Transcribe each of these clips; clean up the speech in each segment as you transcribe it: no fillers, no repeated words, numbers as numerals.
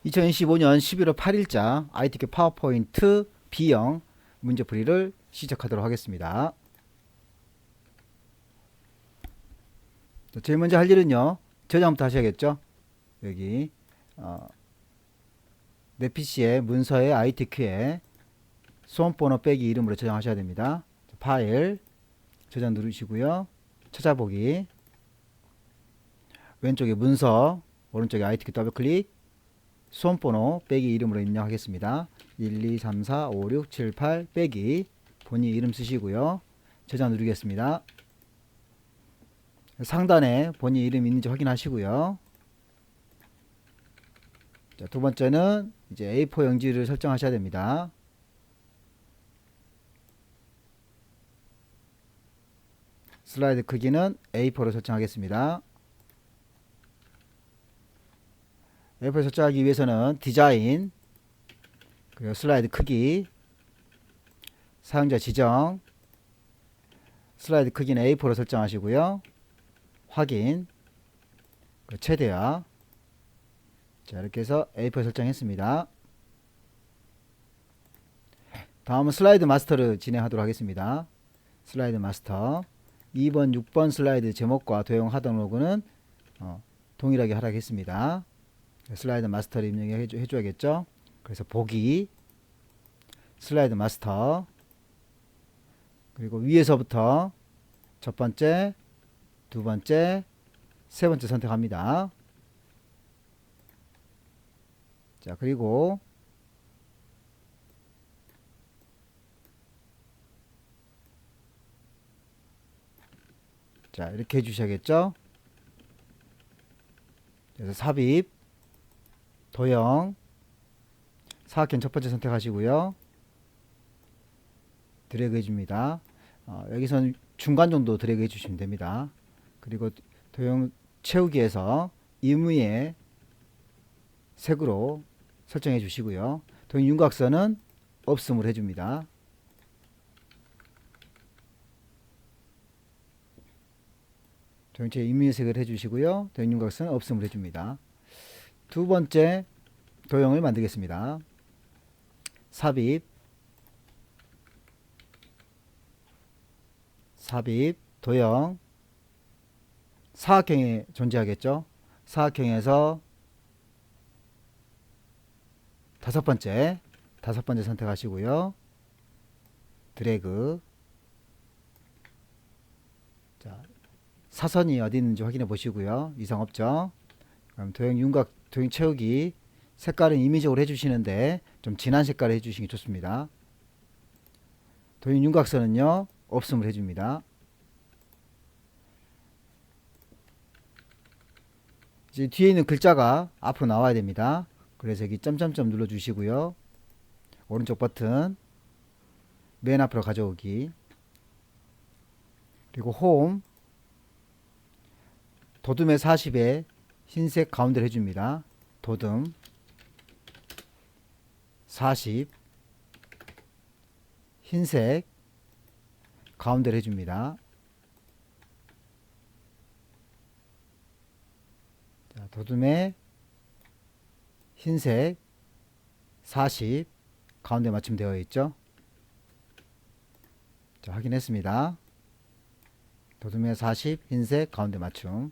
2025년 11월 8일자 ITK 파워포인트 B형 문제풀이를 시작하도록 하겠습니다. 제일 먼저 할 일은요, 저장부터 하셔야겠죠. 여기 내 PC의 문서의 ITQ에 수험번호 빼기 이름으로 저장하셔야 됩니다. 파일 저장 누르시고요, 찾아보기, 왼쪽에 문서, 오른쪽에 ITQ 더블클릭, 수험번호 빼기 이름으로 입력하겠습니다. 1, 2, 3, 4, 5, 6, 7, 8 빼기 본인 이름 쓰시고요. 저장 누르겠습니다. 상단에 본인 이름 있는지 확인하시고요. 자, 두 번째는 이제 A4 용지를 설정하셔야 됩니다. 슬라이드 크기는 A4로 설정하겠습니다. A4 설정하기 위해서는 디자인, 그리고 슬라이드 크기, 사용자 지정, 슬라이드 크기는 A4로 설정하시고요. 확인, 최대화. 자, 이렇게 해서 A4 설정했습니다. 다음은 슬라이드 마스터를 진행하도록 하겠습니다. 슬라이드 마스터 2번, 6번 슬라이드 제목과 도형 하단 로고는 동일하게 하라겠습니다. 슬라이드 마스터를 입력해 줘야겠죠. 그래서 보기, 슬라이드 마스터, 그리고 위에서부터 첫 번째, 두 번째, 세 번째 선택합니다. 자, 그리고 자, 이렇게 해주셔야겠죠. 그래서 삽입, 도형, 사각형 첫 번째 선택하시고요. 드래그 해줍니다. 여기서는 중간 정도 드래그 해주시면 됩니다. 그리고 도형 채우기에서 임의의 색으로 설정해 주시고요. 도형 윤곽선은 없음을 해줍니다. 도형체 임의의 색을 해주시고요. 도형 윤곽선은 없음을 해줍니다. 두 번째 도형을 만들겠습니다. 삽입, 도형, 사각형이 존재하겠죠. 사각형에서 다섯 번째 선택하시고요. 드래그. 자, 사선이 어디 있는지 확인해 보시고요. 이상 없죠. 그럼 도형 윤곽, 도형 채우기 색깔은 임의적으로 해주시는데 좀 진한 색깔을 해주시기 좋습니다. 도형 윤곽선은요, 없음을 해줍니다. 이제 뒤에 있는 글자가 앞으로 나와야 됩니다. 그래서 여기 점점점 눌러 주시고요. 오른쪽 버튼 맨 앞으로 가져오기, 그리고 홈, 도둠의 40에 흰색 가운데를 해줍니다. 도둠 40 흰색 가운데를 해줍니다. 자, 도둠의 흰색 40 가운데 맞춤 되어 있죠. 자, 확인했습니다. 도둠의 40 흰색 가운데 맞춤.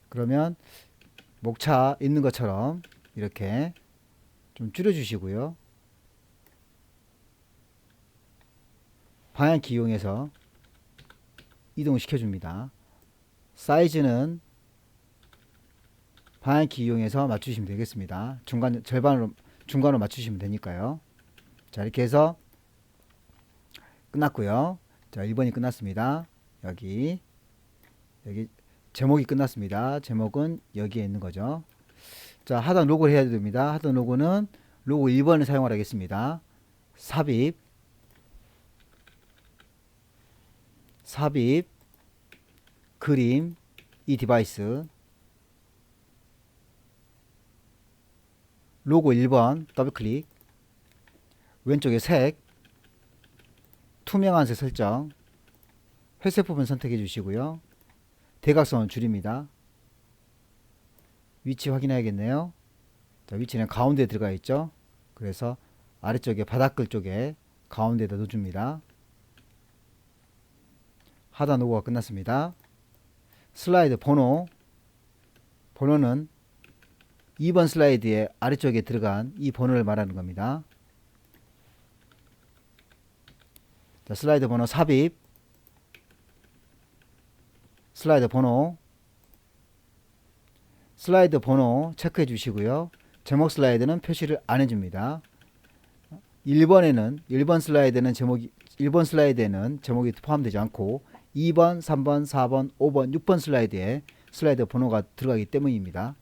그러면 목차 있는 것처럼 이렇게 좀 줄여 주시고요. 방향키 이용해서 이동시켜 줍니다. 사이즈는 방향키 이용해서 맞추시면 되겠습니다. 중간으로 맞추시면 되니까요. 자, 이렇게 해서 끝났고요. 자, 1번이 끝났습니다. 여기 제목이 끝났습니다. 제목은 여기에 있는 거죠. 자, 하단 로고를 해야 됩니다. 하단 로고는 로고 1번을 사용하겠습니다. 삽입, 그림, 이 디바이스, 로고 1번 더블클릭, 왼쪽에 색, 투명한 색 설정, 회색 부분 선택해 주시고요. 대각선을 줄입니다. 위치 확인해야겠네요. 자, 위치는 가운데에 들어가 있죠. 그래서 아래쪽에 바닥글 쪽에 가운데에다 넣어줍니다. 하단 오버가 끝났습니다. 슬라이드 번호는 2번 슬라이드의 아래쪽에 들어간 이 번호를 말하는 겁니다. 자, 슬라이드 번호 삽입, 슬라이드 번호 체크해 주시고요. 제목 슬라이드는 표시를 안 해줍니다. 1번 슬라이드에는 제목이 포함되지 않고 2번, 3번, 4번, 5번, 6번 슬라이드에 슬라이드 번호가 들어가기 때문입니다.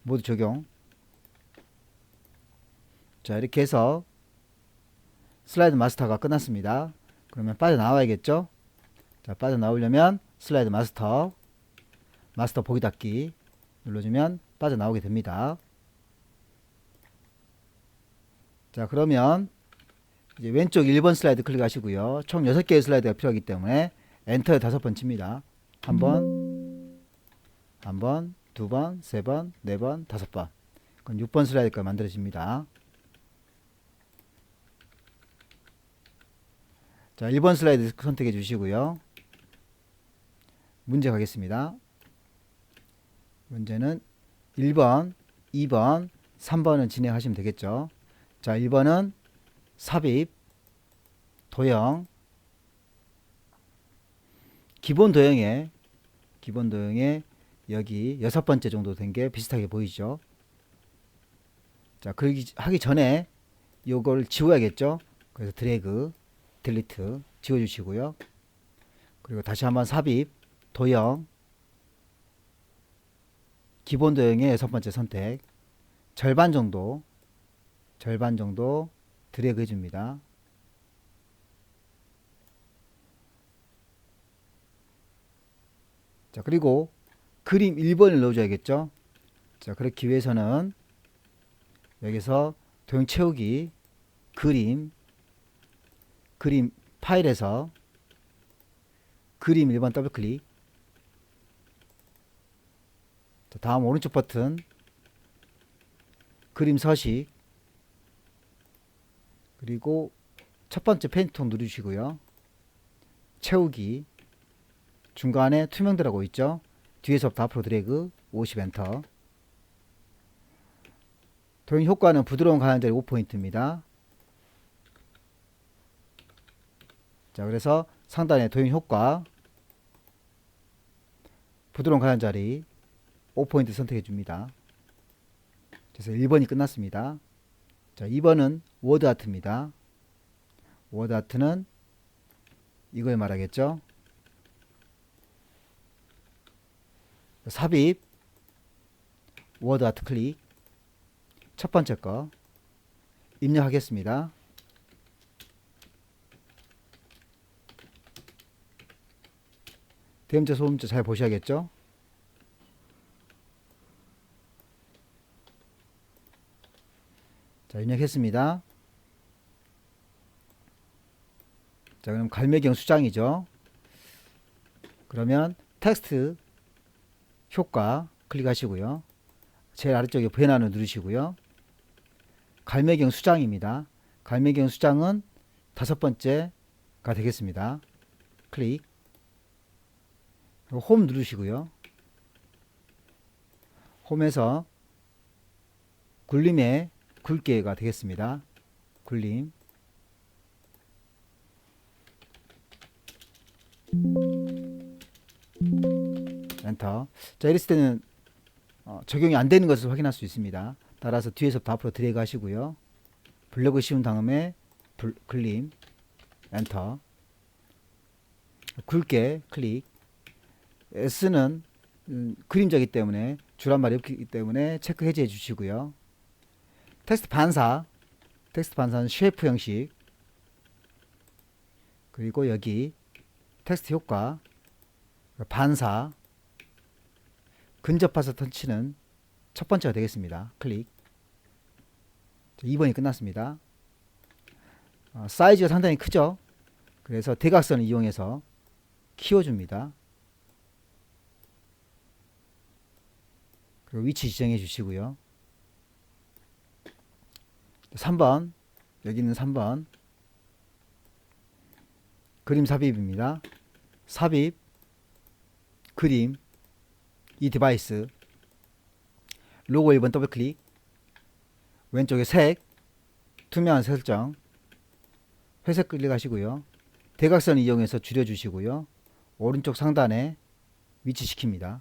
모두 적용. 자, 이렇게 해서 슬라이드 마스터가 끝났습니다. 그러면 빠져나와야겠죠? 자, 빠져나오려면 슬라이드 마스터 보기 닫기 눌러주면 빠져나오게 됩니다. 자, 그러면 이제 왼쪽 1번 슬라이드 클릭하시고요. 총 6개의 슬라이드가 필요하기 때문에 엔터에 5번 칩니다. 한 번, 두 번, 세 번, 네 번, 5번. 그럼 6번 슬라이드가 만들어집니다. 자, 1번 슬라이드 선택해 주시고요. 문제 가겠습니다. 문제는 1번, 2번, 3번은 진행하시면 되겠죠. 자, 1번은 삽입, 도형, 기본 도형에 여기 6번째 정도 된 게 비슷하게 보이죠. 자, 그러기 하기 전에 요걸 지워야겠죠. 그래서 드래그, 딜리트 지워주시고요. 그리고 다시 한번 삽입, 도형, 기본 도형의 6번째 선택, 절반 정도 드래그 해줍니다. 자, 그리고 그림 1번을 넣어줘야겠죠. 자, 그렇기 위해서는 여기서 도형 채우기, 그림 파일에서 그림 1번 더블 클릭. 자, 다음 오른쪽 버튼 그림 서식, 그리고 첫 번째 페인트톤 누르시고요. 채우기, 중간에 투명 들어가고 있죠. 뒤에서부터 앞으로 드래그 50 엔터. 도형 효과는 부드러운 가장자리 5포인트입니다. 자, 그래서 상단에 도형 효과 부드러운 가장자리 5포인트 선택해 줍니다. 그래서 1번이 끝났습니다. 자, 2번은 워드 아트입니다. 워드 아트는 이걸 말하겠죠. 삽입, 워드 아트 클릭, 첫 번째 거 입력하겠습니다. 대음자 소음자 잘 보셔야겠죠. 자, 입력했습니다. 자, 그럼 갈매경 수장이죠. 그러면 텍스트 효과 클릭하시고요. 제일 아래쪽에 변환을 누르시고요. 갈매경 수장입니다. 갈매경 수장은 5번째가 되겠습니다. 클릭. 홈 누르시고요. 홈에서 굴림의 굵게가 되겠습니다. 굴림. 엔터. 자, 이랬을 때는 적용이 안 되는 것을 확인할 수 있습니다. 따라서 뒤에서부터 앞으로 드래그 하시고요. 블럭을 씌운 다음에 굴림, 엔터. 굵게 클릭. S는 그림자이기 때문에 줄한말이 없기 때문에 체크 해제해 주시고요. 텍스트는 쉐이프 형식, 그리고 여기 텍스트 효과 반사, 근접해서 터치는 첫 번째가 되겠습니다. 클릭. 2번이 끝났습니다. 사이즈가 상당히 크죠. 그래서 대각선을 이용해서 키워줍니다. 그리고 위치 지정해 주시고요. 3번, 여기 있는 3번 그림 삽입입니다. 삽입, 그림, 이 디바이스, 로고 1번 더블 클릭, 왼쪽에 색, 투명한 설정, 회색 클릭하시고요. 대각선을 이용해서 줄여주시고요. 오른쪽 상단에 위치시킵니다.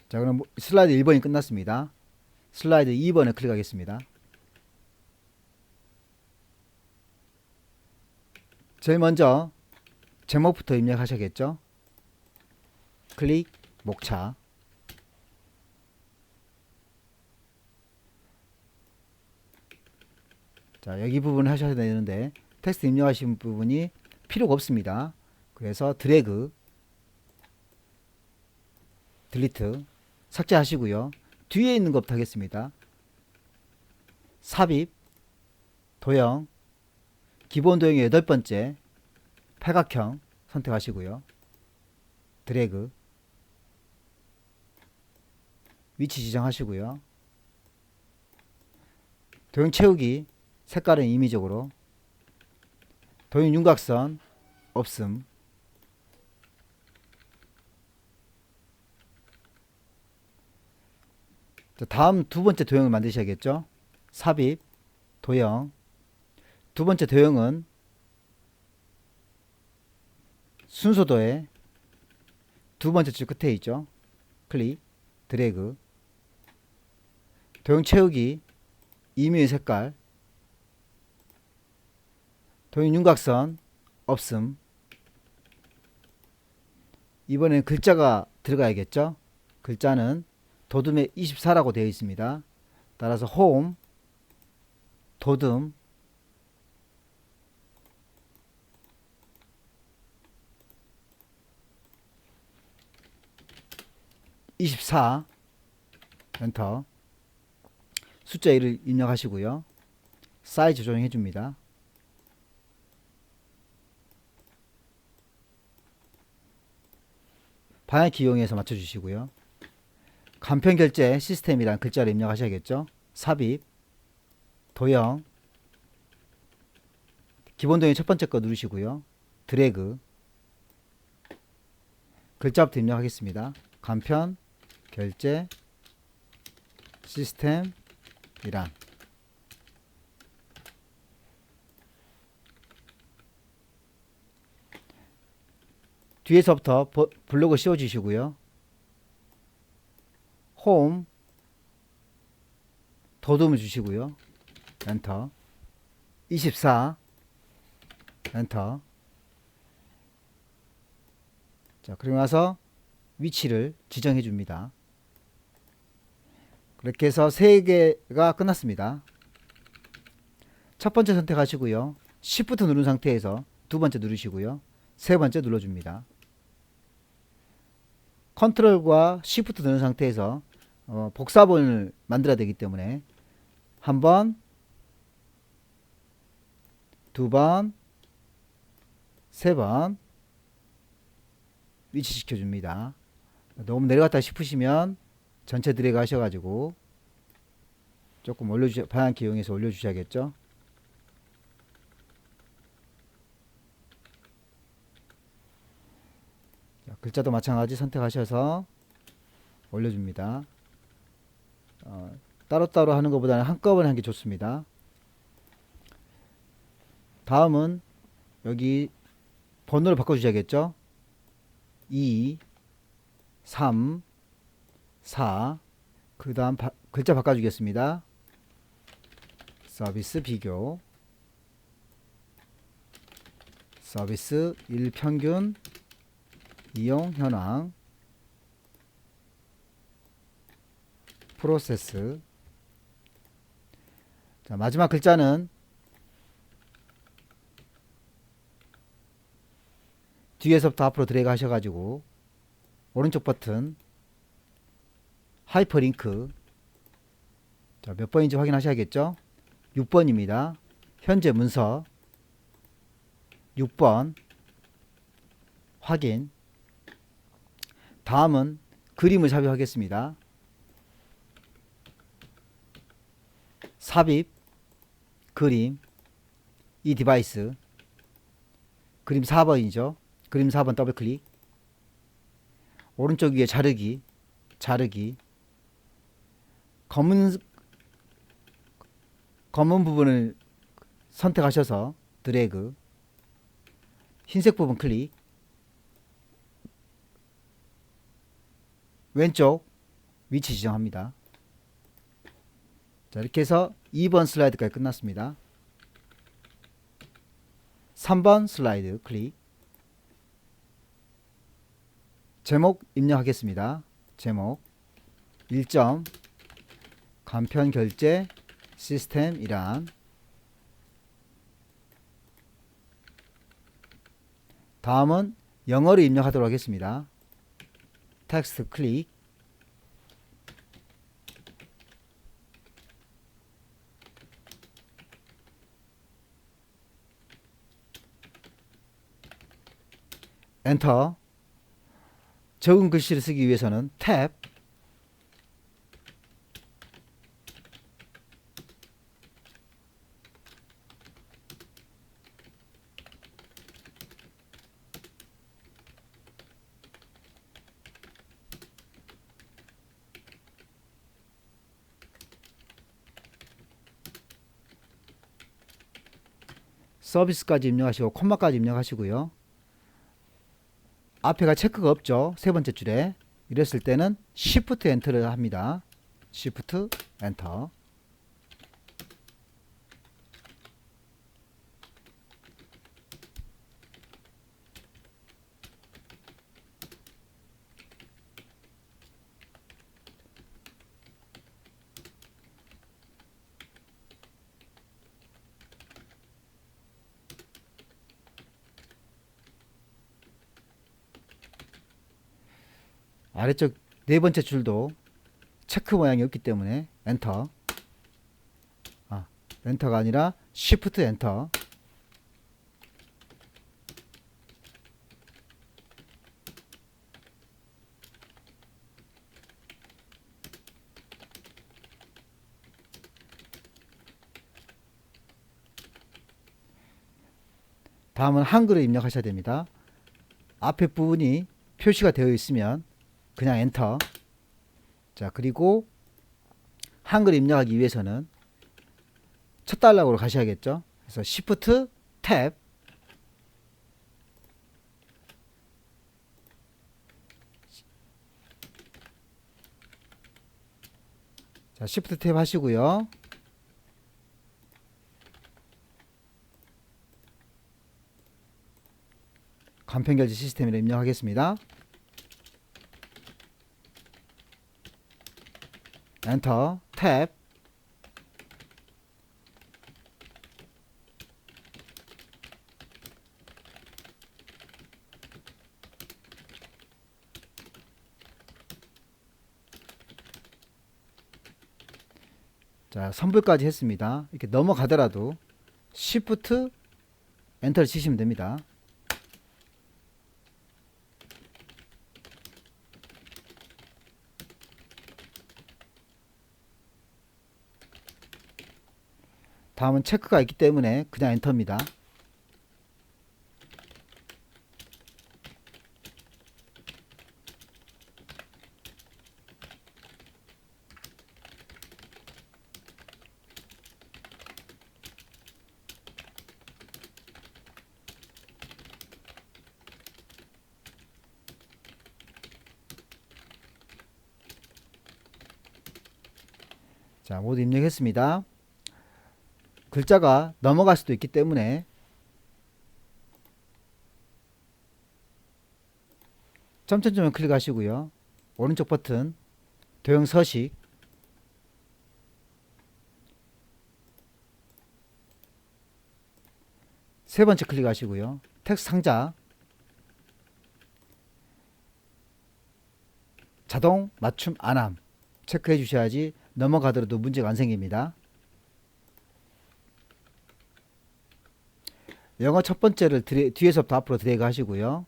자, 그럼 슬라이드 1번이 끝났습니다. 슬라이드 2번을 클릭하겠습니다. 제일 먼저 제목부터 입력하셔야겠죠. 클릭, 목차. 자, 여기 부분 하셔야 되는데 텍스트 입력하신 부분이 필요가 없습니다. 그래서 드래그, 딜리트, 삭제하시고요. 뒤에 있는 것부터 하겠습니다. 삽입, 도형, 기본 도형의 8번째 팔각형 선택하시고요. 드래그, 위치 지정하시고요. 도형 채우기, 색깔은 임의적으로, 도형 윤곽선 없음. 자, 다음 두 번째 도형을 만드셔야겠죠. 삽입, 도형. 두 번째 도형은 순서도에 두 번째 줄 끝에 있죠. 클릭, 드래그, 도형 채우기, 임의의 색깔, 도형 윤곽선 없음. 이번엔 글자가 들어가야겠죠. 글자는 도둠에 24라고 되어 있습니다. 따라서 홈, 도둠, (24) 엔터. 숫자 1을 입력하시고요. 사이즈 조정해 줍니다. 방향키 이용해서 맞춰주시고요. 간편결제 시스템이란 글자를 입력하셔야겠죠. 삽입, 도형, 기본 도형 첫 번째 거 누르시고요. 드래그, 글자부터 입력하겠습니다. 간편, 결제, 시스템, 이란. 뒤에서부터 블로그 씌워주시고요. 홈, 도둠을 주시고요. 엔터. 24 엔터. 자, 그리고 나서 위치를 지정해 줍니다. 그렇게 해서 3개가 끝났습니다. 첫 번째 선택하시고요. Shift 누른 상태에서 두 번째 누르시고요. 세 번째 눌러줍니다. 컨트롤과 Shift 누른 상태에서 복사본을 만들어야 되기 때문에 한 번, 두 번, 세 번 위치시켜 줍니다. 너무 내려갔다 싶으시면 전체 드래그 하셔가지고 조금 방향키 이용해서 올려주셔야겠죠. 자, 글자도 마찬가지 선택하셔서 올려줍니다. 따로따로 하는 것보다는 한꺼번에 하는 게 좋습니다. 다음은 여기 번호를 바꿔주셔야겠죠. 2, 3, 4. 그 다음 글자 바꿔주겠습니다. 서비스 비교, 서비스 1평균, 이용 현황, 프로세스. 자, 마지막 글자는 뒤에서부터 앞으로 드래그 하셔가지고 오른쪽 버튼 하이퍼링크. 자, 몇 번인지 확인하셔야겠죠. 6번입니다. 현재 문서 6번 확인. 다음은 그림을 삽입하겠습니다. 삽입, 그림, 이 디바이스, 그림 4번이죠. 그림 4번 더블 클릭, 오른쪽 위에 자르기, 검은 부분을 선택하셔서 드래그, 흰색 부분 클릭, 왼쪽 위치 지정합니다. 자, 이렇게 해서 2번 슬라이드까지 끝났습니다. 3번 슬라이드 클릭, 제목 입력하겠습니다. 제목 1점 간편 결제 시스템 이란, 다음은 영어로 입력하도록 하겠습니다. 텍스트 클릭, 엔터. 적은 글씨를 쓰기 위해서는 탭, 서비스까지 입력하시고 콤마까지 입력하시고요. 앞에가 체크가 없죠. 세 번째 줄에. 이랬을 때는 Shift 엔터를 합니다. Shift 엔터. 아래쪽 네 번째 줄도 체크 모양이 없기 때문에 엔터. 엔터가 아니라 Shift 엔터. 다음은 한글을 입력하셔야 됩니다. 앞에 부분이 표시가 되어 있으면 그냥 엔터. 자, 그리고 한글 입력하기 위해서는 첫 단락으로 가셔야겠죠. 그래서 Shift 탭, 자, Shift 탭 하시고요. 간편결제 시스템을 입력하겠습니다. 엔터, 탭, 자, 선불까지 했습니다. 이렇게 넘어가더라도 Shift 엔터를 치시면 됩니다. 다음은 체크가 있기 때문에 그냥 엔터입니다. 자, 모두 입력했습니다. 글자가 넘어갈 수도 있기 때문에 점점점을 클릭하시고요. 오른쪽 버튼 도형 서식, 세 번째 클릭하시고요. 텍스트 상자, 자동 맞춤 안함 체크해 주셔야지 넘어가더라도 문제가 안 생깁니다. 영어 첫 번째를 뒤에서부터 앞으로 드래그 하시고요.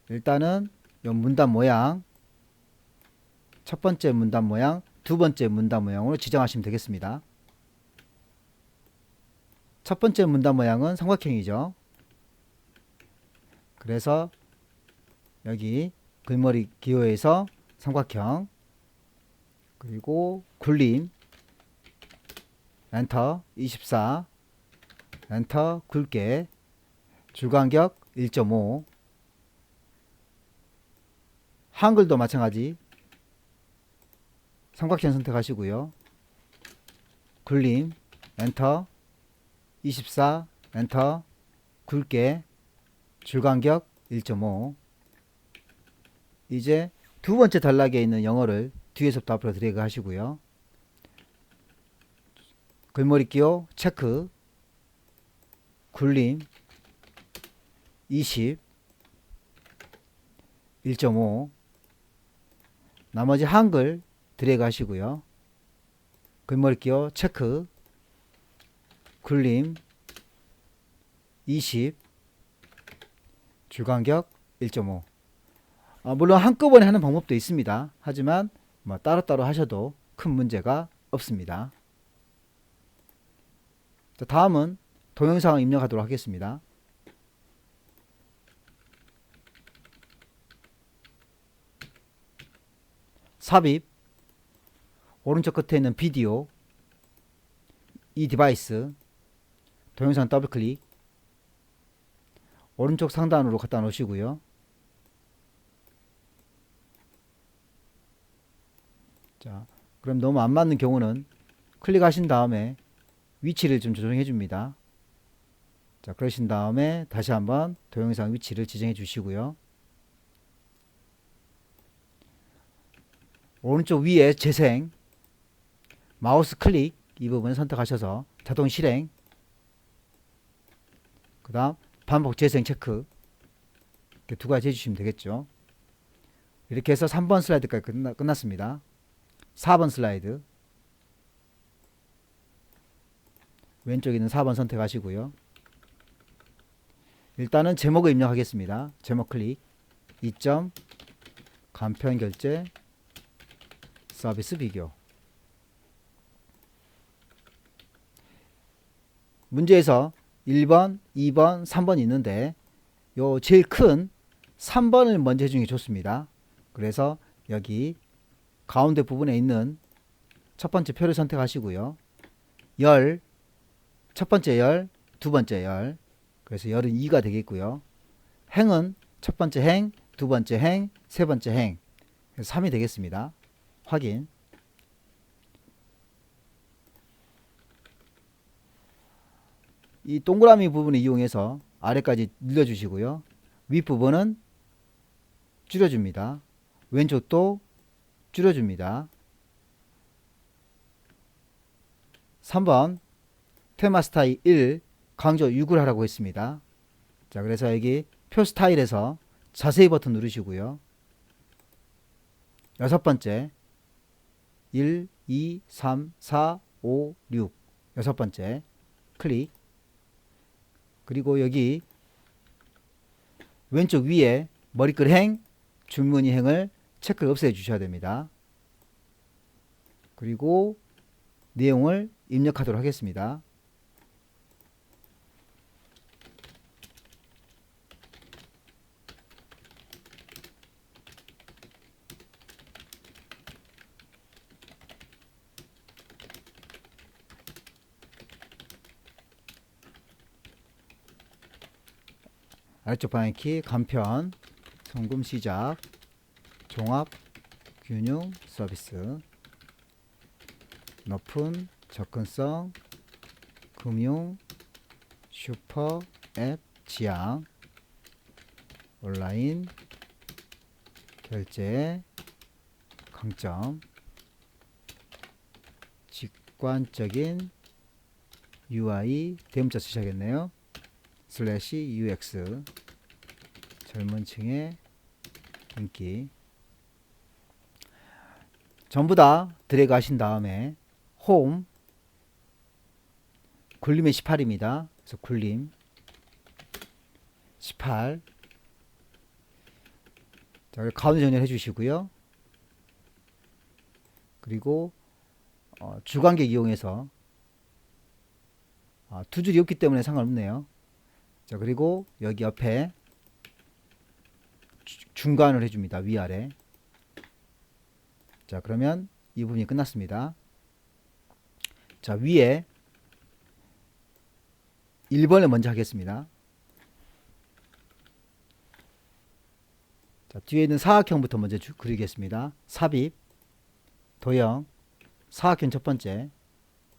일단은 요 문단 모양, 첫 번째 문단 모양, 두 번째 문단 모양으로 지정하시면 되겠습니다. 첫 번째 문단 모양은 삼각형이죠. 그래서 여기 글머리 기호에서 삼각형, 그리고 굴림, 엔터 24, 엔터 굵게, 줄간격 1.5, 한글도 마찬가지 삼각형 선택하시고요. 굴림, 엔터 24, 엔터 굵게, 줄간격 1.5. 이제 두 번째 단락에 있는 영어를 뒤에서부터 앞으로 드래그 하시고요. 글머리 기호 체크, 굴림 20, 1.5. 나머지 한글 드래그 하시고요. 글머리 기호 체크, 굴림 20, 줄간격 1.5. 물론 한꺼번에 하는 방법도 있습니다. 하지만 따로따로 하셔도 큰 문제가 없습니다. 자, 다음은 동영상을 입력하도록 하겠습니다. 삽입, 오른쪽 끝에 있는 비디오, 이 디바이스, 동영상 더블 클릭, 오른쪽 상단으로 갖다 놓으시고요. 자, 그럼 너무 안 맞는 경우는 클릭하신 다음에 위치를 좀 조정해 줍니다. 자, 그러신 다음에 다시 한번 동영상 위치를 지정해 주시고요. 오른쪽 위에 재생, 마우스 클릭 이 부분 선택하셔서 자동 실행, 그 다음 반복 재생 체크, 이렇게 두 가지 해주시면 되겠죠. 이렇게 해서 3번 슬라이드까지 끝났습니다. 4번 슬라이드, 왼쪽에 있는 4번 선택하시고요. 일단은 제목을 입력하겠습니다. 제목 클릭, 2점 간편 결제 서비스 비교. 문제에서 1번, 2번, 3번 있는데 요 제일 큰 3번을 먼저 해주는 게 좋습니다. 그래서 여기 가운데 부분에 있는 첫 번째 표를 선택하시고요. 열, 첫 번째 열, 두 번째 열, 그래서 열은 2가 되겠고요. 행은 첫 번째 행, 두 번째 행, 세 번째 행, 그래서 3이 되겠습니다. 확인. 이 동그라미 부분을 이용해서 아래까지 늘려주시고요. 윗부분은 줄여줍니다. 왼쪽도 줄여줍니다. 3번 테마 스타일 1 강조 6을 하라고 했습니다. 자, 그래서 여기 표 스타일에서 자세히 버튼 누르시고요. 여섯 번째 1, 2, 3, 4, 5, 6 여섯 번째 클릭. 그리고 여기 왼쪽 위에 머리글 행, 줄무늬 행을 체크를 없애 주셔야 됩니다. 그리고 내용을 입력하도록 하겠습니다. 아래쪽 방향키 간편, 송금 시작, 종합, 균형 서비스, 높은 접근성, 금융, 슈퍼 앱 지향, 온라인, 결제, 강점, 직관적인 UI, 대문자 쓰셔야겠네요. 슬래시 UX, 젊은 층의 인기. 전부 다 드래그 하신 다음에 홈, 굴림의 18입니다. 그래서 굴림 18. 자, 자, 가운데 정렬해 주시고요. 그리고 주간격 이용해서 두 줄이 없기 때문에 상관없네요. 자, 그리고 여기 옆에 중간을 해줍니다. 위아래. 자, 그러면 이 부분이 끝났습니다. 자, 위에 1번을 먼저 하겠습니다. 자, 뒤에 있는 사각형부터 먼저 그리겠습니다. 삽입, 도형, 사각형 첫 번째,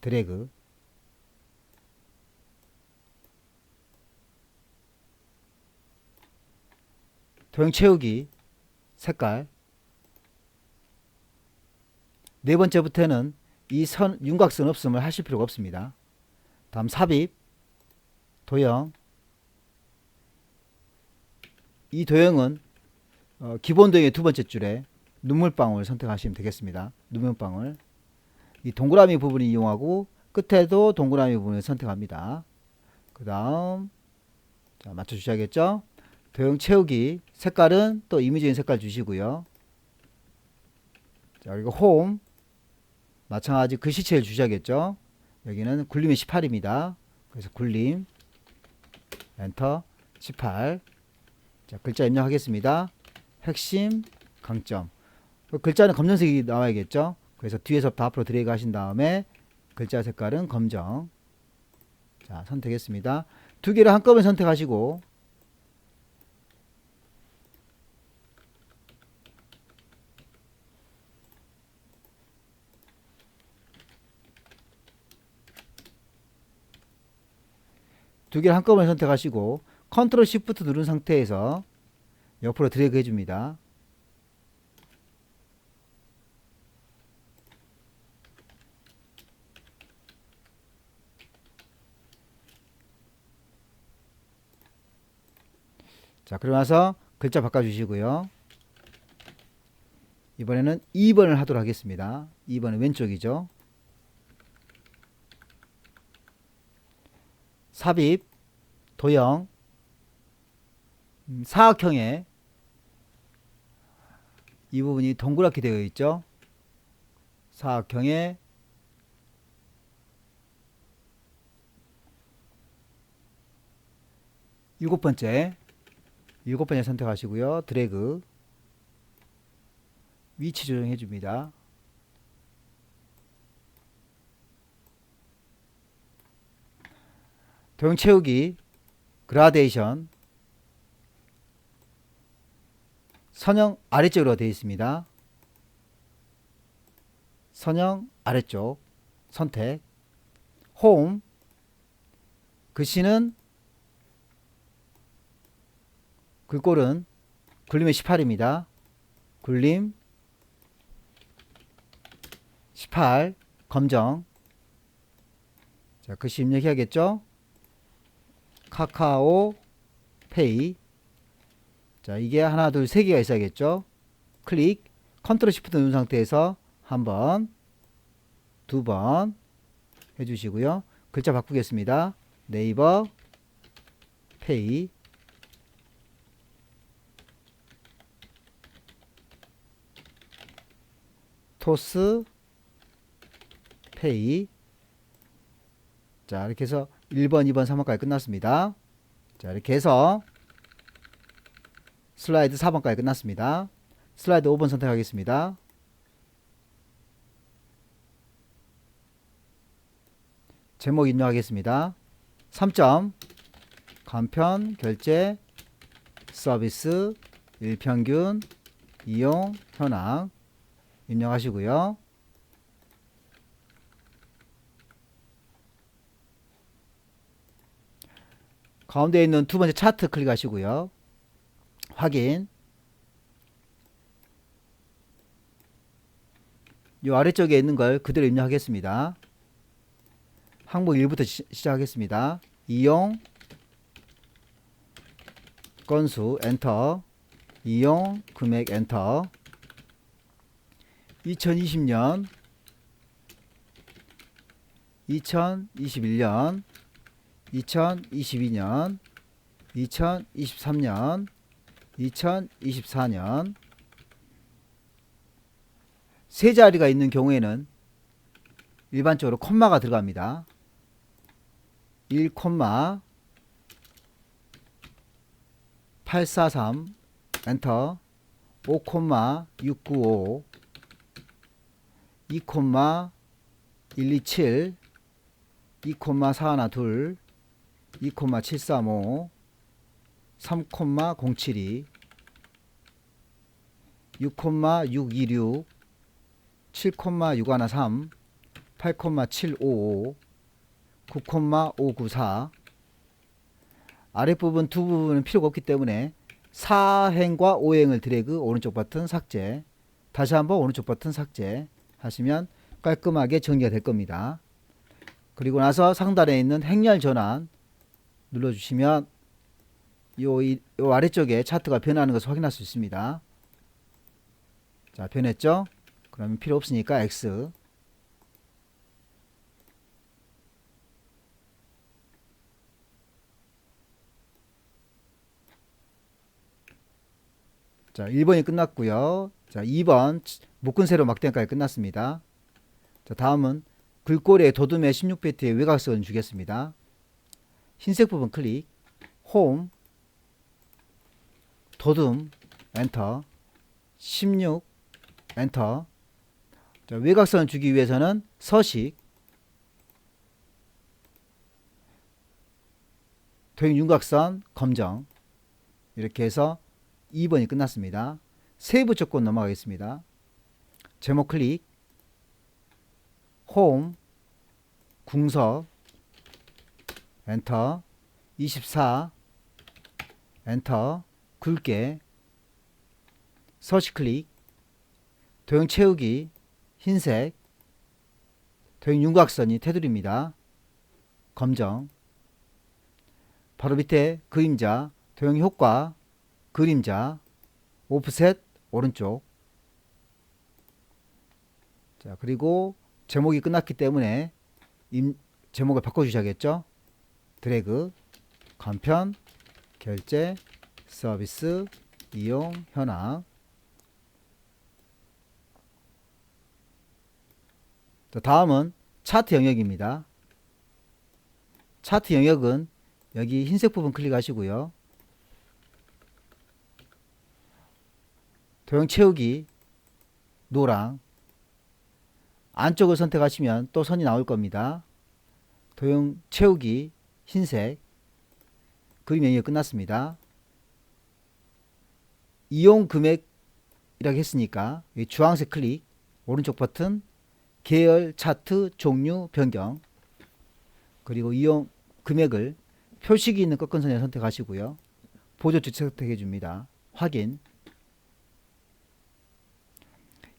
드래그. 도형 채우기, 색깔. 네 번째부터는 이 윤곽선 없음을 하실 필요가 없습니다. 다음 삽입, 도형. 이 도형은 기본 도형의 두 번째 줄에 눈물방울 선택하시면 되겠습니다. 눈물방울. 이 동그라미 부분을 이용하고 끝에도 동그라미 부분을 선택합니다. 그 다음 맞춰 주셔야겠죠. 도형 채우기, 색깔은 또 이미지인 색깔 주시고요. 자, 그리고 홈, 마찬가지 글씨체를 주셔야겠죠. 여기는 굴림이 18입니다. 그래서 굴림, 엔터, 18. 자, 글자 입력하겠습니다. 핵심, 강점. 글자는 검정색이 나와야겠죠. 그래서 뒤에서부터 앞으로 드래그 하신 다음에 글자 색깔은 검정. 자, 선택했습니다. 두 개를 한꺼번에 선택하시고 두 개를 한꺼번에 선택하시고 컨트롤 시프트 누른 상태에서 옆으로 드래그 해줍니다. 자, 그러고 나서 글자 바꿔주시고요. 이번에는 2번을 하도록 하겠습니다. 2번은 왼쪽이죠. 삽입, 도형, 사각형에 이 부분이 동그랗게 되어 있죠. 사각형에 일곱 번째 선택하시고요. 드래그, 위치 조정해 줍니다. 도형 채우기, 그라데이션, 선형 아래쪽으로 되어 있습니다. 선형 아래쪽 선택, 홈, 글씨는 글꼴은 굴림의 18입니다. 굴림 18 검정. 자, 글씨 입력해야겠죠. 카카오 페이. 자, 이게 하나 둘 세 개가 있어야겠죠. 클릭, 컨트롤 시프트 누른 상태에서 한 번, 두 번 해주시고요. 글자 바꾸겠습니다. 네이버 페이. 토스 페이. 자, 이렇게 해서 1번, 2번, 3번까지 끝났습니다. 자, 이렇게 해서 슬라이드 4번까지 끝났습니다. 슬라이드 5번 선택하겠습니다. 제목 입력하겠습니다. 3점, 간편, 결제, 서비스, 일평균, 이용, 현황 입력하시고요. 가운데 있는 두 번째 차트 클릭하시고요. 확인. 이 아래쪽에 있는 걸 그대로 입력하겠습니다. 항목 1부터 시작하겠습니다. 이용, 건수, 엔터, 이용, 금액, 엔터. 2020년, 2021년, 2022년, 2023년, 2024년, 세 자리가 있는 경우에는 일반적으로 콤마가 들어갑니다. 1, 843 엔터, 5, 695 2, 127 2, 412 2, 735 3, 072 6, 626 7, 613 8, 755 9, 594 아랫부분 두 부분은 필요가 없기 때문에 4행과 5행을 드래그 오른쪽 버튼 삭제, 다시 한번 오른쪽 버튼 삭제 하시면 깔끔하게 정리가 될 겁니다. 그리고 나서 상단에 있는 행렬 전환 눌러주시면 요 아래쪽에 차트가 변하는 것을 확인할 수 있습니다. 자, 변했죠? 그러면 필요 없으니까 X. 자, 1번이 끝났고요. 자, 2번 묶은 세로 막대까지 끝났습니다. 자, 다음은 글꼴의 도둠의 16비트의 외곽선을 주겠습니다. 흰색 부분 클릭, 홈, 도둠, 엔터, 16, 엔터. 자, 외곽선을 주기 위해서는 서식, 도형 윤곽선, 검정. 이렇게 해서 2번이 끝났습니다. 세부 조건 넘어가겠습니다. 제목 클릭, 홈, 궁서, 엔터, 24, 엔터, 굵게, 서식 클릭, 도형 채우기, 흰색, 도형 윤곽선이 테두리입니다. 검정. 바로 밑에 그림자, 도형 효과, 그림자, 오프셋, 오른쪽. 자, 그리고 제목이 끝났기 때문에 제목을 바꿔주셔야겠죠. 드래그, 간편, 결제, 서비스, 이용, 현황. 자, 다음은 차트 영역입니다. 차트 영역은 여기 흰색 부분 클릭하시고요. 도형 채우기, 노랑. 안쪽을 선택하시면 또 선이 나올 겁니다. 도형 채우기, 흰색. 그림 영역이 끝났습니다. 이용 금액이라고 했으니까 주황색 클릭, 오른쪽 버튼, 계열, 차트, 종류, 변경. 그리고 이용 금액을 표식이 있는 꺾은 선에 선택하시고요. 보조축 선택해 줍니다. 확인.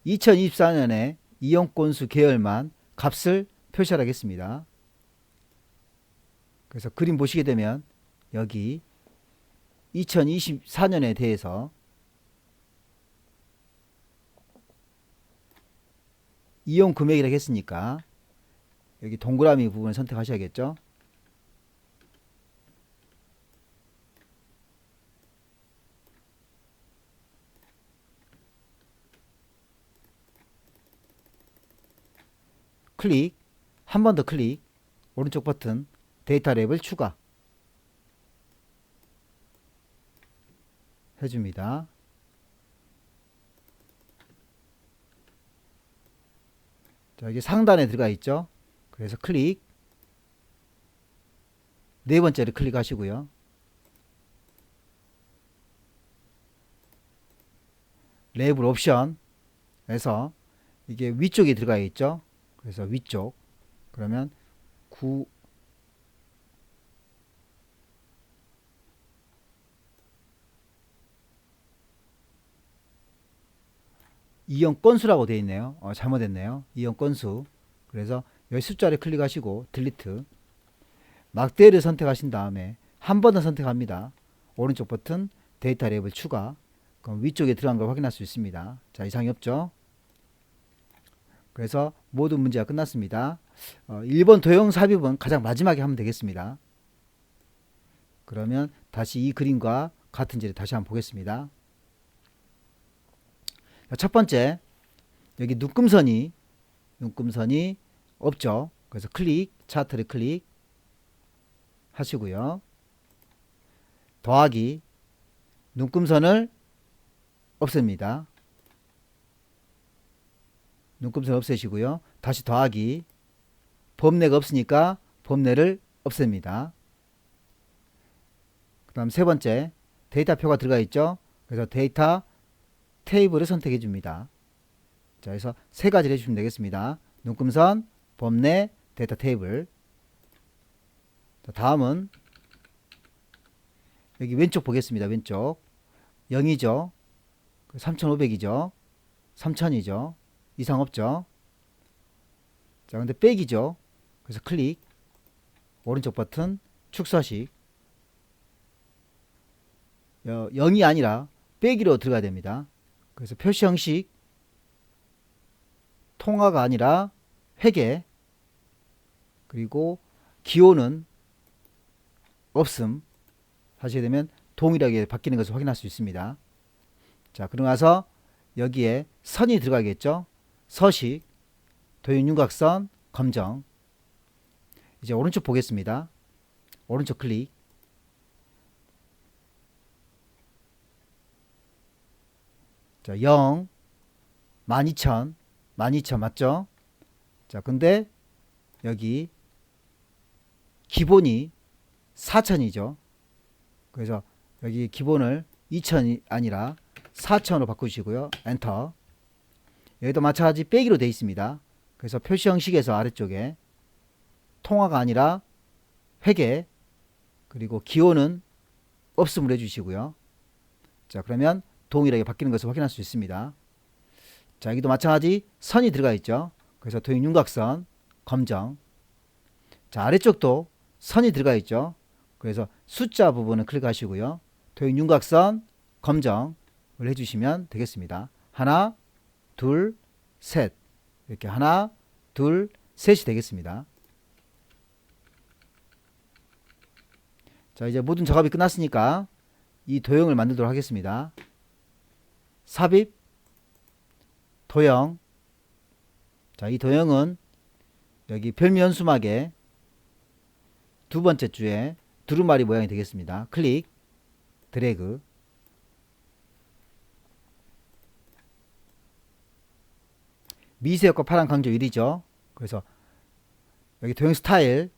2024년에 이용 건수 계열만 값을 표시하겠습니다. 그래서 그림 보시게 되면 여기 2024년에 대해서 이용 금액이라고 했으니까 여기 동그라미 부분을 선택하셔야겠죠. 클릭, 한 번 더 클릭, 오른쪽 버튼, 데이터 랩을 추가 해줍니다. 자, 여기 상단에 들어가 있죠. 그래서 클릭, 네 번째를 클릭하시고요. 레이블 옵션에서 이게 위쪽에 들어가 있죠. 그래서 위쪽. 그러면 9 이용 건수라고 되어 있네요. 잘못했네요. 이용 건수. 그래서 여기 숫자를 클릭하시고 딜리트. 막대를 선택하신 다음에 한 번 더 선택합니다. 오른쪽 버튼 데이터 랩을 추가. 그럼 위쪽에 들어간 걸 확인할 수 있습니다. 자, 이상이 없죠. 그래서 모든 문제가 끝났습니다. 1번 도형 삽입은 가장 마지막에 하면 되겠습니다. 그러면 다시 이 그림과 같은 지를 다시 한번 보겠습니다. 첫 번째, 여기 눈금선이 없죠. 그래서 클릭, 차트를 클릭 하시고요. 더하기, 눈금선을 없앱니다. 눈금선 없애시고요. 다시 더하기, 범례가 없으니까 범례를 없앱니다. 그 다음 세 번째, 데이터표가 들어가 있죠. 그래서 데이터 테이블을 선택해 줍니다. 자, 그래서 세 가지를 해주시면 되겠습니다. 눈금선, 범례, 데이터 테이블. 자, 다음은 여기 왼쪽 보겠습니다. 왼쪽 0이죠. 3500이죠. 3000이죠. 이상 없죠. 자, 근데 빼기죠. 그래서 클릭, 오른쪽 버튼, 축소식. 0이 아니라 빼기로 들어가야 됩니다. 그래서 표시 형식, 통화가 아니라 회계, 그리고 기호는 없음 하시게 되면 동일하게 바뀌는 것을 확인할 수 있습니다. 자, 그러고 나서 여기에 선이 들어가겠죠. 서식, 도형윤곽선, 검정. 이제 오른쪽 보겠습니다. 오른쪽 클릭. 0, 12,000 맞죠? 자, 근데 여기 기본이 4,000이죠. 그래서 여기 기본을 2,000이 아니라 4,000으로 바꾸시고요. 엔터. 여기도 마찬가지 빼기로 되어 있습니다. 그래서 표시 형식에서 아래쪽에 통화가 아니라 회계, 그리고 기호는 없음을 해주시고요. 자, 그러면 동일하게 바뀌는 것을 확인할 수 있습니다. 자, 여기도 마찬가지 선이 들어가 있죠. 그래서 도형윤곽선, 검정. 자, 아래쪽도 선이 들어가 있죠. 그래서 숫자 부분을 클릭하시고요. 도형윤곽선, 검정을 해주시면 되겠습니다. 하나, 둘, 셋. 이렇게 하나, 둘, 셋이 되겠습니다. 자, 이제 모든 작업이 끝났으니까 이 도형을 만들도록 하겠습니다. 삽입, 도형. 자, 이 도형은 여기 별미연수막의 두 번째 줄에 두루마리 모양이 되겠습니다. 클릭, 드래그. 미세효과 파란 강조 1이죠. 그래서 여기 도형 스타일,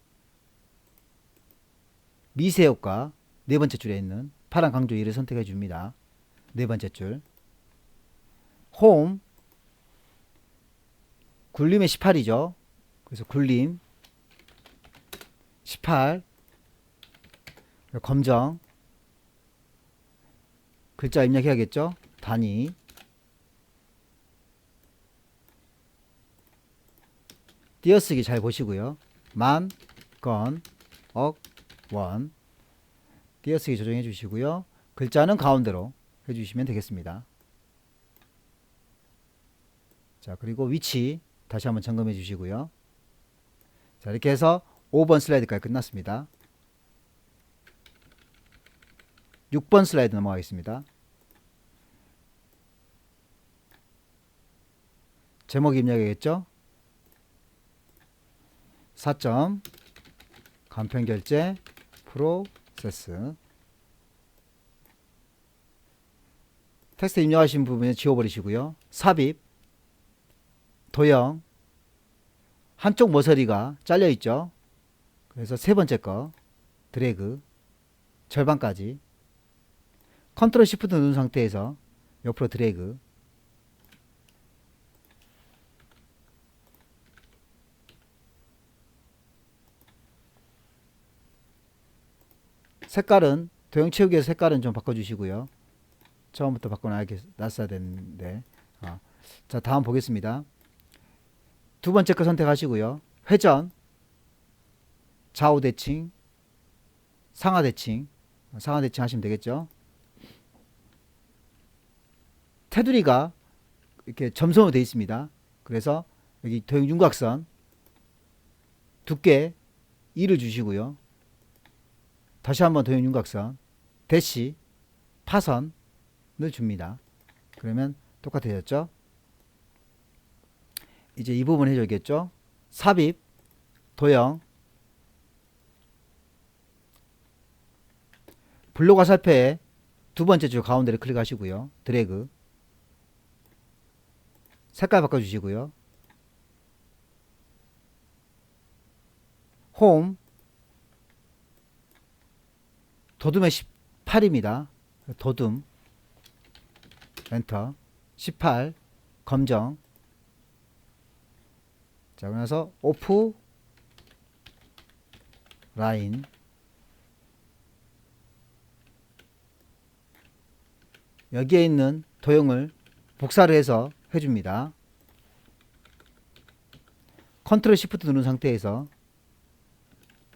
미세효과 네 번째 줄에 있는 파란 강조 1을 선택해 줍니다. 네 번째 줄. 홈, 굴림의 18이죠. 그래서 굴림 18, 검정. 글자 입력해야겠죠. 단위, 띄어쓰기 잘 보시고요. 만, 건, 억, 원. 띄어쓰기 조정해 주시고요. 글자는 가운데로 해주시면 되겠습니다. 자, 그리고 위치 다시 한번 점검해 주시고요. 자, 이렇게 해서 5번 슬라이드까지 끝났습니다. 6번 슬라이드 넘어가겠습니다. 제목 입력해야겠죠. 4점 간편결제 프로세스. 텍스트 입력하신 부분에 지워버리시고요. 삽입, 도형, 한쪽 모서리가 잘려있죠. 그래서 세 번째 거 드래그, 절반까지. 컨트롤 시프트 누른 상태에서 옆으로 드래그. 색깔은 도형 채우기에서 색깔은 좀 바꿔주시고요. 처음부터 바꿔놨어야 되는데. 자, 다음 보겠습니다. 두 번째 거 선택하시고요. 회전, 좌우 대칭, 상하 대칭, 상하 대칭 하시면 되겠죠. 테두리가 이렇게 점선으로 되어 있습니다. 그래서 여기 도형 윤곽선 두께 2를 주시고요. 다시 한번 도형 윤곽선 대시 파선을 줍니다. 그러면 똑같아졌죠. 이제 이 부분 해줘야겠죠. 삽입, 도형, 블록 화살표에 두 번째 줄 가운데를 클릭하시고요. 드래그, 색깔 바꿔주시고요. 홈, 도둠의 18입니다. 도둠, 엔터, 18, 검정. 자, 그러고 나서 오프, 라인, 여기에 있는 도형을 복사를 해서 해줍니다. 컨트롤 시프트 누른 상태에서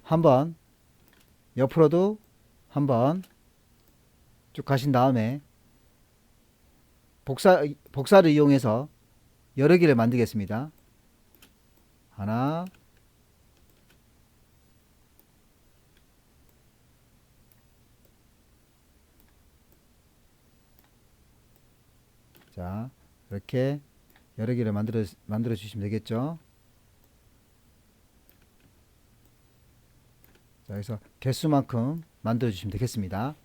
한번 옆으로도 한번 쭉 가신 다음에 복사를 이용해서 여러 개를 만들겠습니다. 하나, 자, 이렇게 여러 개를 만들어 주시면 되겠죠. 자, 여기서 개수만큼 만들어 주시면 되겠습니다.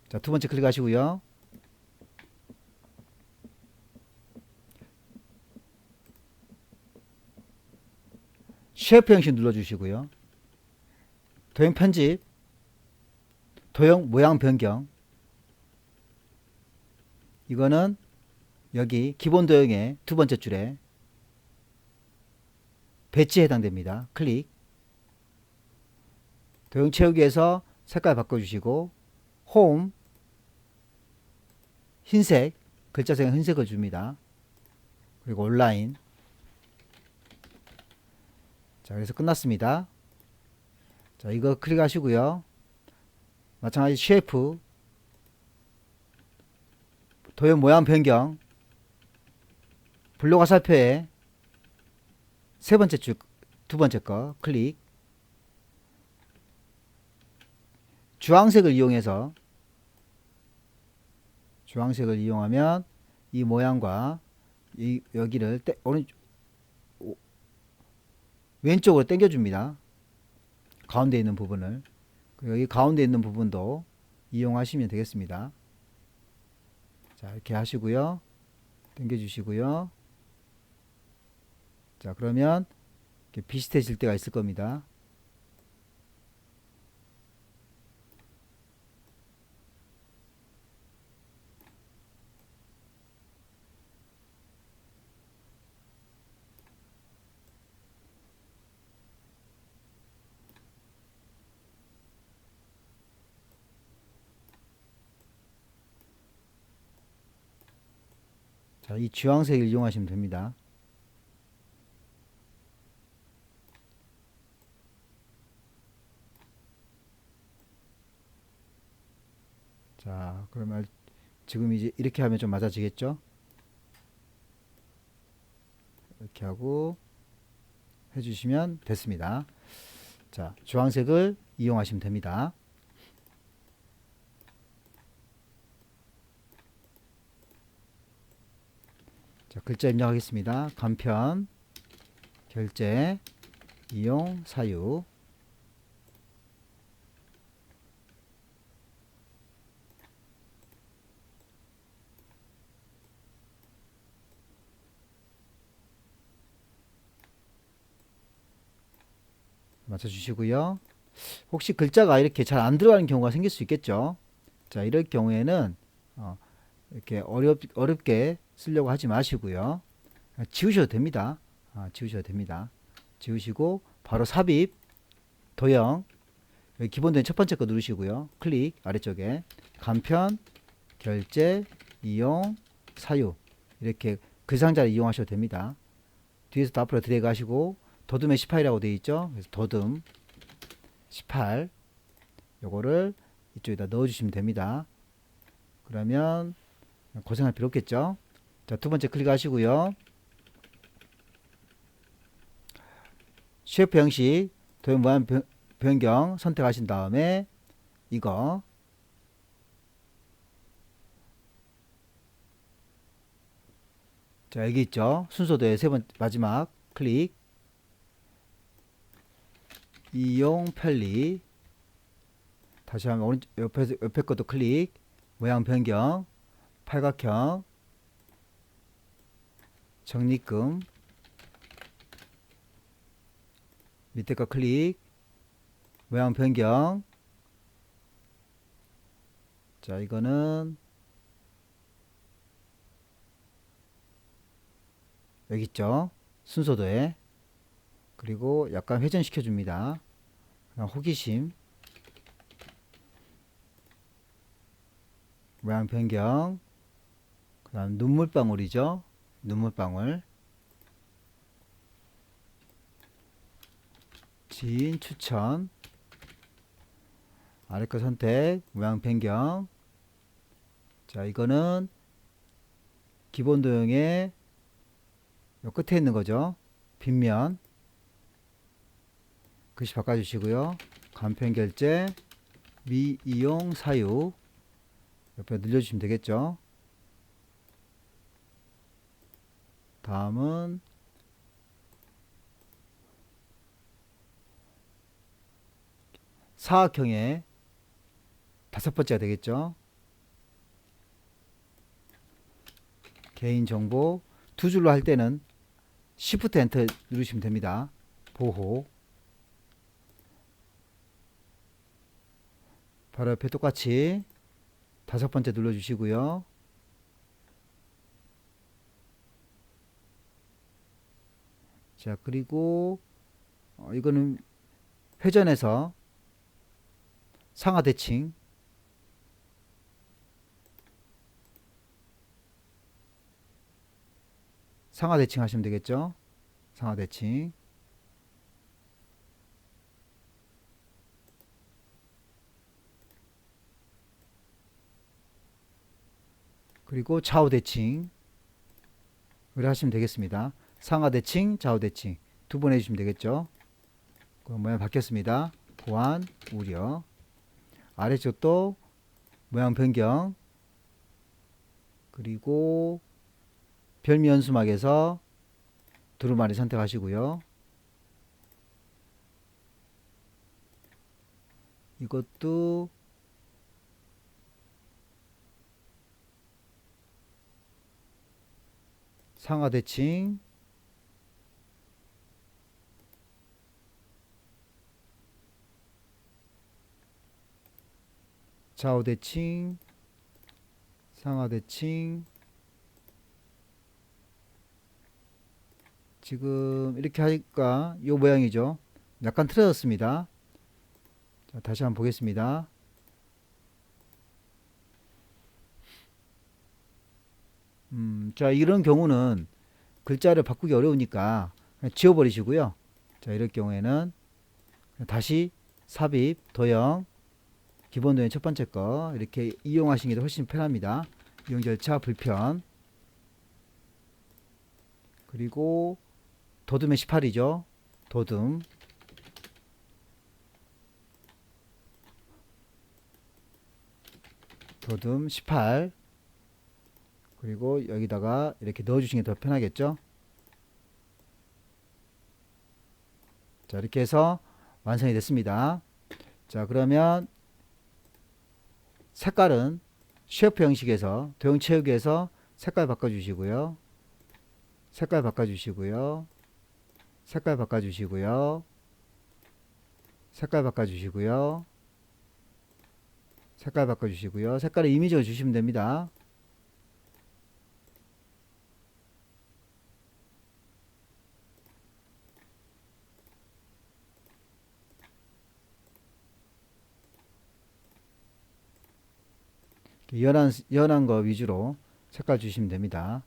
자, 두 번째 클릭하시고요. 쉐이프 형식 눌러주시고요. 도형 편집, 도형 모양 변경. 이거는 여기 기본 도형의 두 번째 줄에 배치에 해당됩니다. 클릭. 도형 채우기에서 색깔 바꿔주시고 홈, 흰색, 글자색은 흰색을 줍니다. 그리고 온라인. 자, 그래서 끝났습니다. 자, 이거 클릭하시고요. 마찬가지 쉐이프, 도형 모양 변경, 블록 화살표에 세 번째 줄, 두 번째 거 클릭. 주황색을 이용해서 주황색을 이용하면 이 모양과 여기를 왼쪽으로 당겨줍니다. 가운데 있는 부분을. 여기 가운데 있는 부분도 이용하시면 되겠습니다. 자, 이렇게 하시고요. 당겨주시고요. 자, 그러면 이렇게 비슷해질 때가 있을 겁니다. 자, 이 주황색을 이용하시면 됩니다. 자, 그러면 지금 이제 이렇게 하면 좀 맞아지겠죠? 이렇게 하고 해주시면 됐습니다. 자, 주황색을 이용하시면 됩니다. 자, 글자 입력하겠습니다. 간편, 결제, 이용, 사유. 맞춰주시고요. 혹시 글자가 이렇게 잘 안 들어가는 경우가 생길 수 있겠죠. 자, 이럴 경우에는 이렇게 어렵게 쓰려고 하지 마시고요. 지우셔도 됩니다. 지우셔도 됩니다. 지우시고 바로 삽입, 도형, 여기 기본된 첫 번째 거 누르시고요. 클릭 아래쪽에 간편, 결제, 이용, 사유 이렇게 글상자를 이용하셔도 됩니다. 뒤에서 앞으로 드래그 하시고 도둠의 18이라고 되어 있죠. 그래서 도둠 18 요거를 이쪽에다 넣어 주시면 됩니다. 그러면 고생할 필요 없겠죠. 자, 두 번째 클릭하시고요. 쉐이프 형식 도형 모양 변경 선택하신 다음에 이거 자, 여기 있죠. 순서도의 세 번째 마지막 클릭. 이용 편리. 다시 한번 오른쪽 옆에 것도 클릭. 모양 변경. 팔각형. 적립금. 밑에 거 클릭. 모양 변경. 자, 이거는 여기 있죠. 순서도에. 그리고 약간 회전시켜 줍니다. 호기심. 모양 변경. 그 다음 눈물방울이죠. 눈물방울. 지인 추천. 아래 거 선택. 모양 변경. 자, 이거는 기본 도형의 요 끝에 있는 거죠. 빗면. 글씨 바꿔주시고요. 간편 결제. 미이용 사유. 옆에 늘려주시면 되겠죠. 다음은 사각형의 다섯 번째가 되겠죠. 개인정보. 두 줄로 할 때는 Shift 엔터 누르시면 됩니다. 보호. 바로 옆에 똑같이 다섯 번째 눌러주시고요. 자, 그리고 이거는 회전해서 상하 대칭. 상하 대칭 하시면 되겠죠. 상하 대칭. 그리고 좌우 대칭. 이렇게 하시면 되겠습니다. 상하 대칭, 좌우 대칭 두 번 해주시면 되겠죠. 그럼 모양 바뀌었습니다. 보안, 우려. 아래쪽도 모양 변경. 그리고 별미 연수막에서 두루마리 선택하시고요. 이것도 상하 대칭. 좌우 대칭. 상하 대칭. 지금 이렇게 하니까 이 모양이죠. 약간 틀어졌습니다. 자, 다시 한번 보겠습니다. 자, 이런 경우는 글자를 바꾸기 어려우니까 그냥 지워버리시고요. 자, 이럴 경우에는 다시 삽입, 도형, 기본 도형 첫 번째 거 이렇게 이용하시는 게 훨씬 편합니다. 이용 절차 불편. 그리고 도둠의 18이죠. 도둠. 도둠 18. 그리고 여기다가 이렇게 넣어주시는 게 더 편하겠죠. 자, 이렇게 해서 완성이 됐습니다. 자, 그러면 색깔은 쉐프 형식에서 도형 채우기에서 색깔 바꿔주시고요. 색깔 바꿔주시고요. 색깔 바꿔주시고요. 색깔 바꿔주시고요. 색깔 바꿔주시고요. 색깔을 이미지로 주시면 됩니다. 연한 거 위주로 색깔 주시면 됩니다.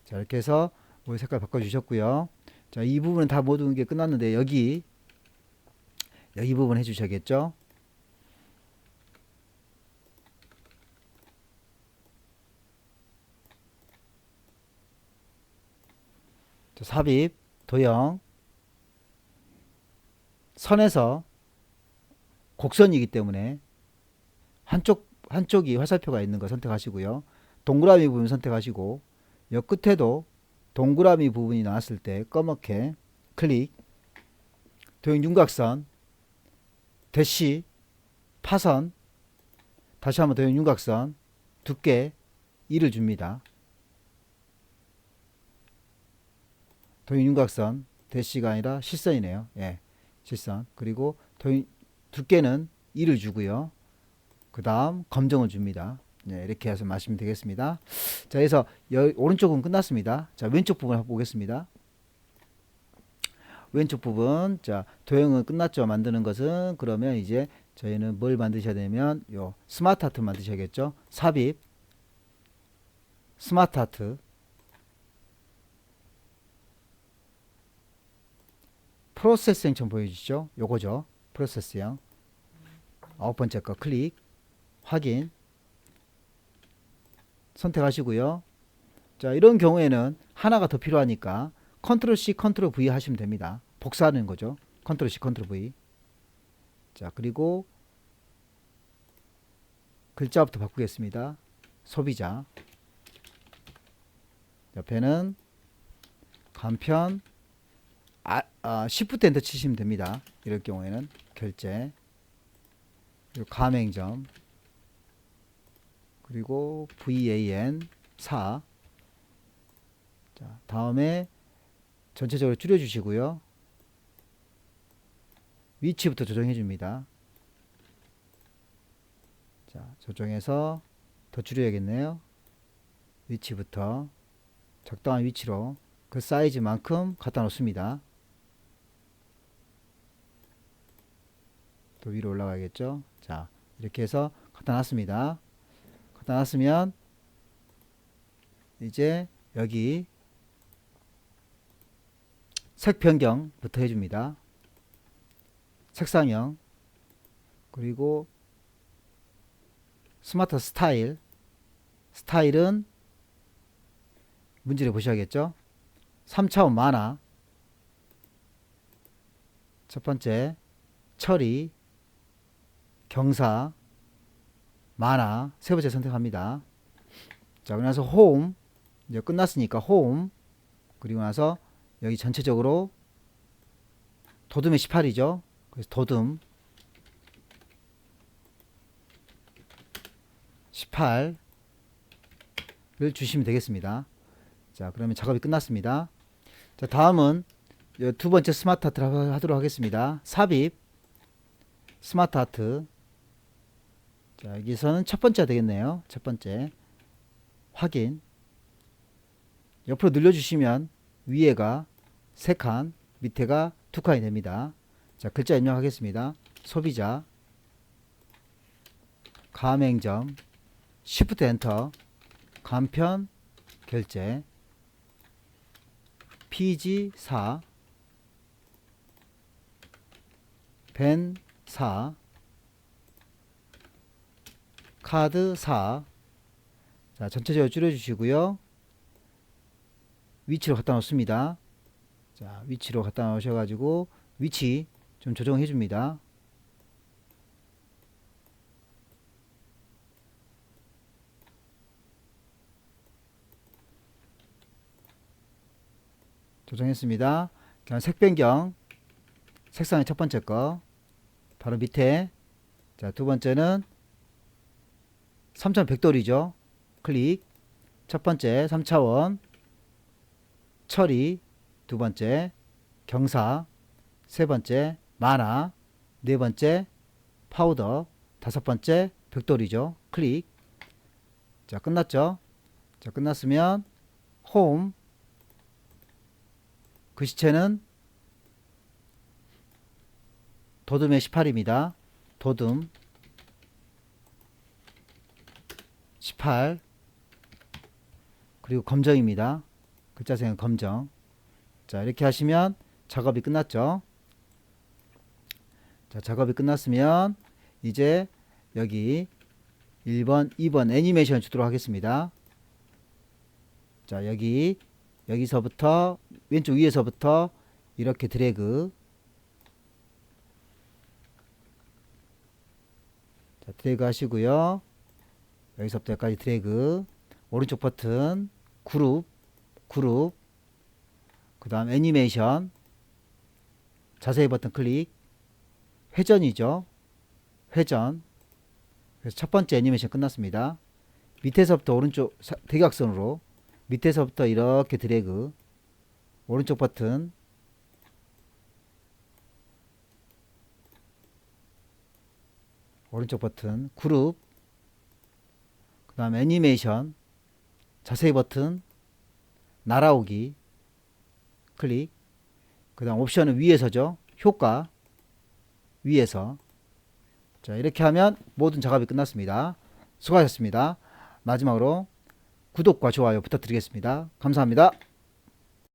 자, 이렇게 해서 모두 색깔 바꿔주셨고요. 자, 이 부분은 다 모든 게 끝났는데 여기 부분 해주셔야겠죠. 자, 삽입, 도형, 선에서 곡선이기 때문에 한쪽 한쪽이 화살표가 있는 거 선택하시고요. 동그라미 부분 선택하시고 여 끝에도 동그라미 부분이 나왔을 때 검게 클릭, 도형 윤곽선, 대시, 파선, 다시 한번 도형 윤곽선, 두께 2를 줍니다. 도형 윤곽선, 대시가 아니라 실선이네요. 예, 실선. 그리고 도형 두께는 2를 주고요. 그 다음 검정을 줍니다. 네, 이렇게 해서 마시면 되겠습니다. 자, 그래서 오른쪽은 끝났습니다. 자, 왼쪽 부분 한번 보겠습니다. 왼쪽 부분, 자, 도형은 끝났죠. 만드는 것은. 그러면 이제 저희는 뭘 만드셔야 되면 요 스마트 아트 만드셔야겠죠. 삽입, 스마트 아트, 프로세스형처럼 보여주시죠. 요거죠. 프로세스형. 9번째 거 클릭, 확인, 선택하시고요. 자, 이런 경우에는 하나가 더 필요하니까 컨트롤 C, 컨트롤 V 하시면 됩니다. 복사하는 거죠. 컨트롤 C, 컨트롤 V. 자, 그리고 글자부터 바꾸겠습니다. 소비자. 옆에는 간편, Shift 엔터 치시면 됩니다. 이럴 경우에는 결제, 그리고 가맹점, 그리고 VAN 4. 자, 다음에 전체적으로 줄여 주시고요. 위치부터 조정해 줍니다. 자, 조정해서 더 줄여야겠네요. 위치부터 적당한 위치로 그 사이즈만큼 갖다 놓습니다. 또 위로 올라가겠죠. 자, 이렇게 해서 갖다 놨습니다. 갖다 놨으면 이제 여기 색 변경부터 해줍니다. 색상형, 그리고 스마트 스타일. 스타일은 문제를 보셔야겠죠. 3차원 만화, 첫 번째 처리, 경사, 만화, 세 번째 선택합니다. 자, 그리고 나서 홈, 이제 끝났으니까 홈, 그리고 나서 여기 전체적으로 도듬의 18이죠. 그래서 도듬 18을 주시면 되겠습니다. 자, 그러면 작업이 끝났습니다. 자, 다음은 두 번째 스마트 아트를 하도록 하겠습니다. 삽입, 스마트 아트. 자, 여기서는 첫 번째가 되겠네요. 첫 번째 확인. 옆으로 늘려주시면 위에가 3칸, 밑에가 2칸이 됩니다. 자, 글자 입력하겠습니다. 소비자, 가맹점, Shift 엔터, 간편, 결제, PG4, 벤 4, 카드 4. 자, 전체적으로 줄여주시고요. 위치로 갖다 놓습니다. 자, 위치로 갖다 놓으셔가지고 위치 좀 조정해 줍니다. 조정했습니다. 그냥 색 변경, 색상의 첫 번째 거 바로 밑에. 자, 두 번째는 3100도리죠. 클릭, 첫 번째 3차원 처리, 두 번째 경사, 세 번째 만화, 네 번째 파우더, 다섯 번째 벽돌이죠. 클릭. 자, 끝났죠. 자, 끝났으면 홈, 글씨체는 도듬의 18입니다. 도듬 18, 그리고 검정입니다. 글자색은 검정. 자, 이렇게 하시면 작업이 끝났죠. 자, 작업이 끝났으면 이제 여기 1번, 2번 애니메이션 주도록 하겠습니다. 자, 여기서부터 왼쪽 위에서부터 이렇게 드래그. 자, 드래그 하시고요. 여기서부터 여기까지 드래그, 오른쪽 버튼 그룹, 그 다음 애니메이션, 자세히 버튼 클릭, 회전이죠. 회전. 그래서 첫 번째 애니메이션 끝났습니다. 밑에서부터 오른쪽 대각선으로 밑에서부터 이렇게 드래그, 오른쪽 버튼 그룹, 그 다음 애니메이션, 자세히 버튼 날아오기 클릭, 그 다음 옵션은 위에서죠. 효과 위에서. 자, 이렇게 하면 모든 작업이 끝났습니다. 수고하셨습니다. 마지막으로 구독과 좋아요 부탁드리겠습니다. 감사합니다.